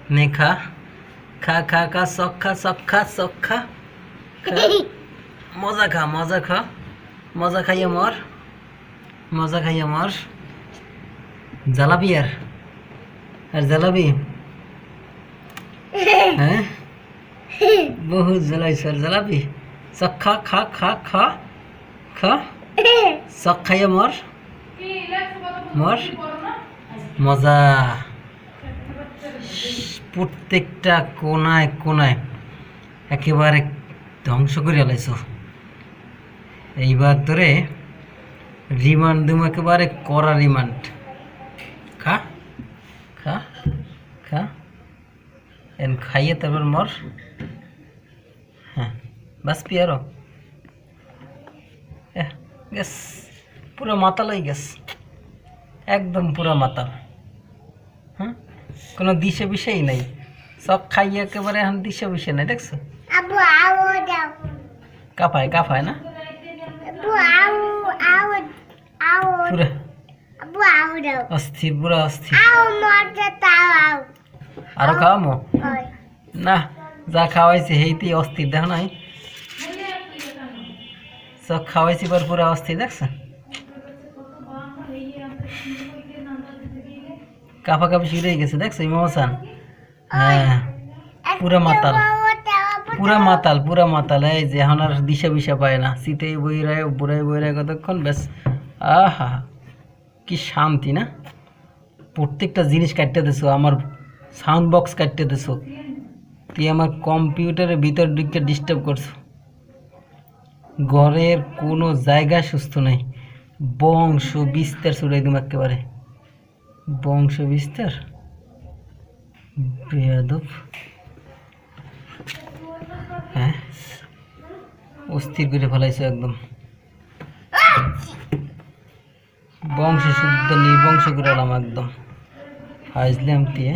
নে খা খা খা খা শখ খা শখ খা শখ খা মজা খা মজা খা মজা খাইয়ে মর মজা খাইয়ে মর জ্বালাবি আর জ্বালাবি হ্যাঁ বহুত জ্বালাইছ আর জ্বালাবি শখ খা খা খা খা খা শখ খাইয়ে মর মর মজা প্রত্যেকটা কোনায় কোনায় একেবারে ধ্বংস করে লাইছ এইবার ধরে রিমান্ড দেবো একেবারে কড়া রিমান্ড খা খা খা এন খাইয়ে তারপর মর হ্যাঁ বাস পিয়ারো গেস পুরো মাতালাই গেস একদম পুরো মাতাল হ্যাঁ কোনো দিশে বিষয়ই নাই সব খাইয়ে একেবারে এখন দিশে বিষয় নাই দেখছো কাঁপায় কাঁপায় না পুরা অস্থির পুরা অস্থির আরো খাওয়ামো না যা খাওয়াইছে সেইতেই অস্থির দেখো নাই সব খাওয়াইছি পর পুরা অস্থির দেখছো কাপা কাপি শুরু হয়ে গেছে দেখছো ইমোশন হ্যাঁ পুরা মাতাল পুরা মাতাল পুরা মাতাল এই যে এখন আর দিশা বিশা পায় না শীতেই বই রায় বুড়াই বই রায় কতক্ষণ ব্যাস আহা কি শান্তি না প্রত্যেকটা জিনিস কাটতে দিছো আমার সাউন্ড বক্স কাটতে দিছো তুই আমার কম্পিউটারের ভিতর দিকটা ডিস্টার্ব করছো ঘরের কোনো জায়গা সুস্থ নাই বংশ বিস্তার ছড়াই দিম একেবারে বংশ বিস্তার বেয়াদব হ্যাঁ অস্থির করে ফেলাইছো একদম বংশ শুদ্ধ নির্বংশ করে একদম ফাইজলাম দিয়ে